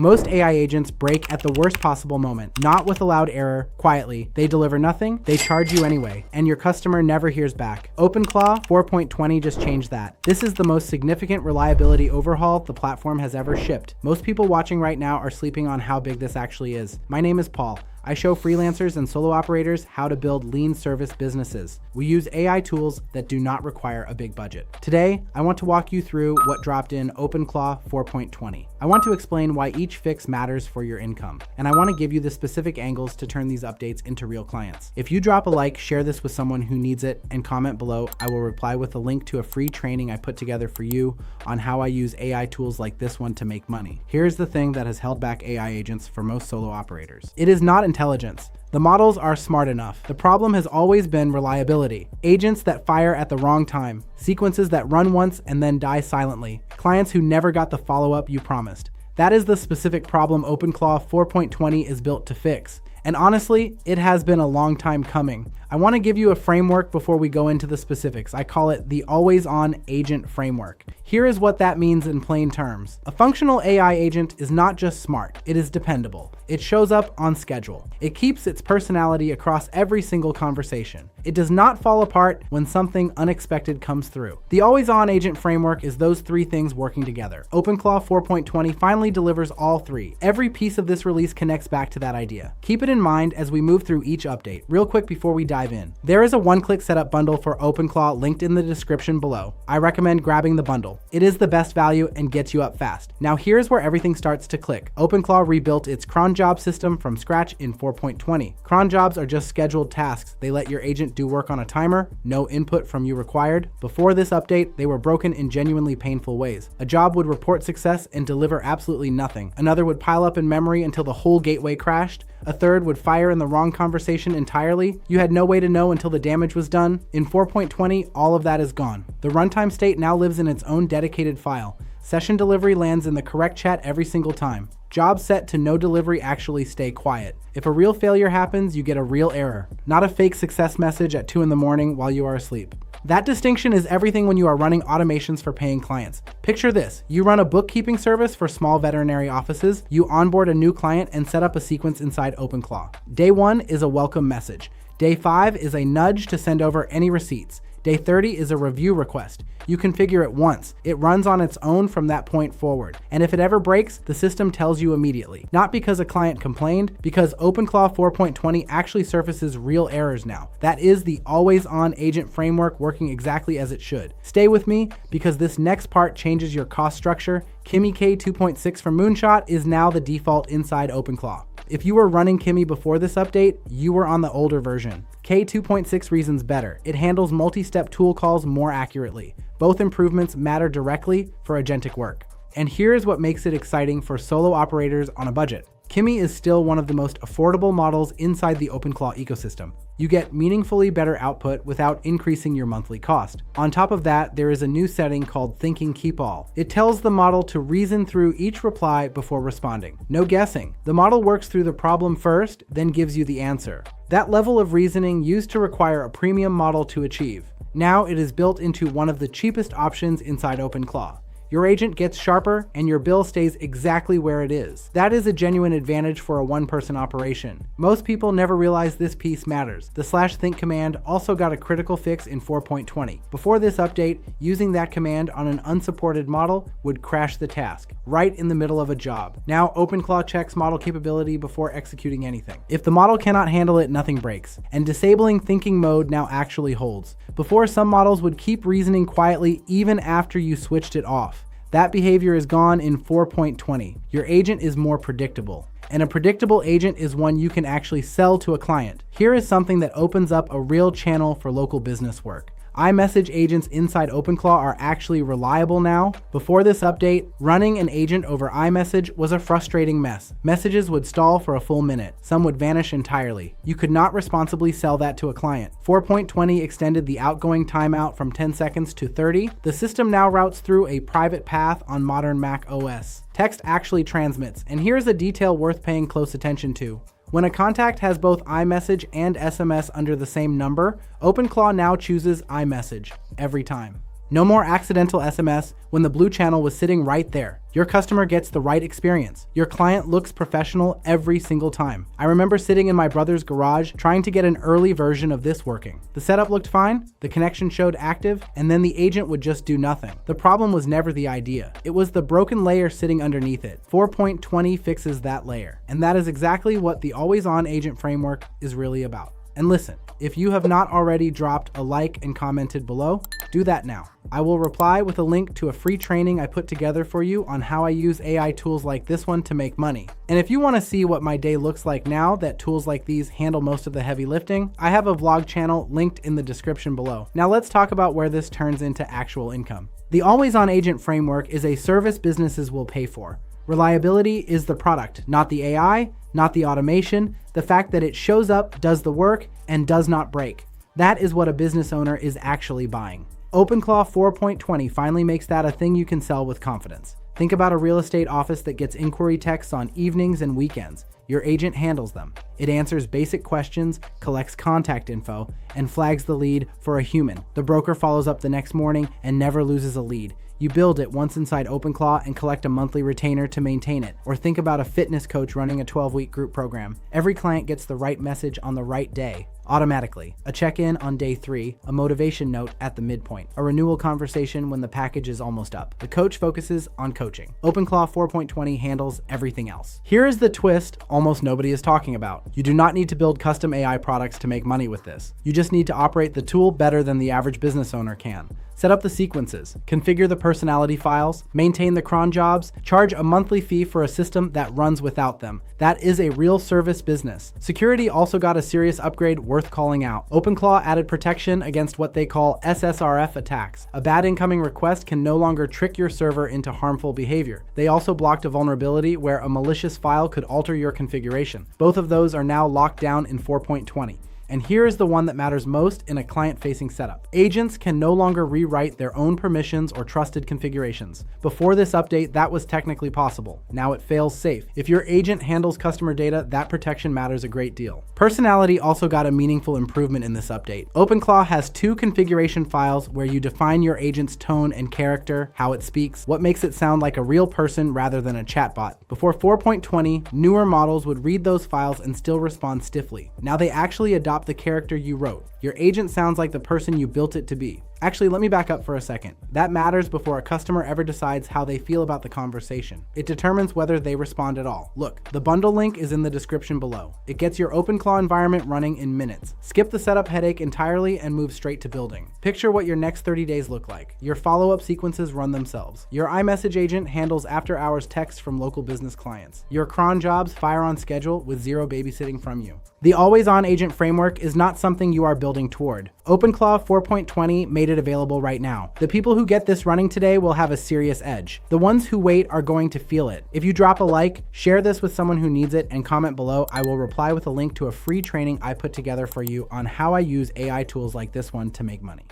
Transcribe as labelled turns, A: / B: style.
A: Most AI agents break at the worst possible moment, not with a loud error, quietly. They deliver nothing, they charge you anyway, and your customer never hears back. OpenClaw 4.20 just changed that. This is the most significant reliability overhaul the platform has ever shipped. Most people watching right now are sleeping on how big this actually is. My name is Paul. I show freelancers and solo operators how to build lean service businesses. We use AI tools that do not require a big budget. Today, I want to walk you through what dropped in OpenClaw 4.20. I want to explain why each fix matters for your income, and I want to give you the specific angles to turn these updates into real clients. If you drop a like, share this with someone who needs it, and comment below, I will reply with a link to a free training I put together for you on how I use AI tools like this one to make money. Here's the thing that has held back AI agents for most solo operators. It is not intelligence. The models are smart enough. The problem has always been reliability. Agents that fire at the wrong time, sequences that run once and then die silently, clients who never got the follow-up you promised. That is the specific problem OpenClaw 4.20 is built to fix. And honestly, it has been a long time coming. I want to give you a framework before we go into the specifics. I call it the always-on agent framework. Here is what that means in plain terms. A functional AI agent is not just smart, it is dependable. It shows up on schedule. It keeps its personality across every single conversation. It does not fall apart when something unexpected comes through. The always-on agent framework is those three things working together. OpenClaw 4.20 finally delivers all three. Every piece of this release connects back to that idea. Keep it in mind as we move through each update. Real quick before we dive in. There is a one-click setup bundle for OpenClaw linked in the description below. I recommend grabbing the bundle. It is the best value and gets you up fast. Now here's where everything starts to click. OpenClaw rebuilt its cron job system from scratch in 4.20. Cron jobs are just scheduled tasks. They let your agent do work on a timer, no input from you required. Before this update, they were broken in genuinely painful ways. A job would report success and deliver absolutely nothing. Another would pile up in memory until the whole gateway crashed. A third would fire in the wrong conversation entirely. You had no way to know until the damage was done. In 4.20, all of that is gone. The runtime state now lives in its own dedicated file. Session delivery lands in the correct chat every single time. Jobs set to no delivery actually stay quiet. If a real failure happens, you get a real error, not a fake success message at 2 in the morning while you are asleep. That distinction is everything when you are running automations for paying clients. Picture this, you run a bookkeeping service for small veterinary offices, you onboard a new client and set up a sequence inside OpenClaw. Day 1 is a welcome message. Day 5 is a nudge to send over any receipts. Day 30 is a review request. You configure it once. It runs on its own from that point forward. And if it ever breaks, the system tells you immediately. Not because a client complained, because OpenClaw 4.20 actually surfaces real errors now. That is the always-on agent framework working exactly as it should. Stay with me, because this next part changes your cost structure. Kimi K2.6 from Moonshot is now the default inside OpenClaw. If you were running Kimi before this update, you were on the older version. K2.6 reasons better. It handles multi-step tool calls more accurately. Both improvements matter directly for agentic work. And here's what makes it exciting for solo operators on a budget. Kimi is still one of the most affordable models inside the OpenClaw ecosystem. You get meaningfully better output without increasing your monthly cost. On top of that, there is a new setting called Thinking Keep All. It tells the model to reason through each reply before responding. No guessing. The model works through the problem first, then gives you the answer. That level of reasoning used to require a premium model to achieve. Now it is built into one of the cheapest options inside OpenClaw. Your agent gets sharper and your bill stays exactly where it is. That is a genuine advantage for a one-person operation. Most people never realize this piece matters. The /think command also got a critical fix in 4.20. Before this update, using that command on an unsupported model would crash the task, right in the middle of a job. Now OpenClaw checks model capability before executing anything. If the model cannot handle it, nothing breaks. And disabling thinking mode now actually holds. Before, some models would keep reasoning quietly even after you switched it off. That behavior is gone in 4.20. Your agent is more predictable. And a predictable agent is one you can actually sell to a client. Here is something that opens up a real channel for local business work. iMessage agents inside OpenClaw are actually reliable now. Before this update, running an agent over iMessage was a frustrating mess. Messages would stall for a full minute. Some would vanish entirely. You could not responsibly sell that to a client. 4.20 extended the outgoing timeout from 10 seconds to 30. The system now routes through a private path on modern Mac OS. Text actually transmits, and here's a detail worth paying close attention to. When a contact has both iMessage and SMS under the same number, OpenClaw now chooses iMessage every time. No more accidental SMS when the blue channel was sitting right there. Your customer gets the right experience. Your client looks professional every single time. I remember sitting in my brother's garage trying to get an early version of this working. The setup looked fine, the connection showed active, and then the agent would just do nothing. The problem was never the idea. It was the broken layer sitting underneath it. 4.20 fixes that layer. And that is exactly what the always-on agent framework is really about. And listen, if you have not already dropped a like and commented below, do that now. I will reply with a link to a free training I put together for you on how I use AI tools like this one to make money. And if you want to see what my day looks like now that tools like these handle most of the heavy lifting, I have a vlog channel linked in the description below. Now let's talk about where this turns into actual income. The always-on agent framework is a service businesses will pay for. Reliability is the product, not the AI, not the automation, the fact that it shows up, does the work, and does not break. That is what a business owner is actually buying. OpenClaw 4.20 finally makes that a thing you can sell with confidence. Think about a real estate office that gets inquiry texts on evenings and weekends. Your agent handles them. It answers basic questions, collects contact info, and flags the lead for a human. The broker follows up the next morning and never loses a lead. You build it once inside OpenClaw and collect a monthly retainer to maintain it. Or think about a fitness coach running a 12-week group program. Every client gets the right message on the right day, automatically. A check-in on day 3, a motivation note at the midpoint, a renewal conversation when the package is almost up. The coach focuses on coaching. OpenClaw 4.20 handles everything else. Here is the twist almost nobody is talking about. You do not need to build custom AI products to make money with this. You just need to operate the tool better than the average business owner can. Set up the sequences, configure the personality files, maintain the cron jobs, charge a monthly fee for a system that runs without them. That is a real service business. Security also got a serious upgrade worth calling out. OpenClaw added protection against what they call SSRF attacks. A bad incoming request can no longer trick your server into harmful behavior. They also blocked a vulnerability where a malicious file could alter your configuration. Both of those are now locked down in 4.20. And here is the one that matters most in a client-facing setup. Agents can no longer rewrite their own permissions or trusted configurations. Before this update, that was technically possible. Now it fails safe. If your agent handles customer data, that protection matters a great deal. Personality also got a meaningful improvement in this update. OpenClaw has 2 configuration files where you define your agent's tone and character, how it speaks, what makes it sound like a real person rather than a chatbot. Before 4.20, newer models would read those files and still respond stiffly. Now they actually adopt the character you wrote. Your agent sounds like the person you built it to be. Actually, let me back up for a second. That matters before a customer ever decides how they feel about the conversation. It determines whether they respond at all. Look, the bundle link is in the description below. It gets your OpenClaw environment running in minutes. Skip the setup headache entirely and move straight to building. Picture what your next 30 days look like. Your follow-up sequences run themselves. Your iMessage agent handles after-hours texts from local business clients. Your cron jobs fire on schedule with zero babysitting from you. The always-on agent framework is not something you are building toward. OpenClaw 4.20 made it available right now. The people who get this running today will have a serious edge. The ones who wait are going to feel it. If you drop a like, share this with someone who needs it, and comment below, I will reply with a link to a free training I put together for you on how I use AI tools like this one to make money.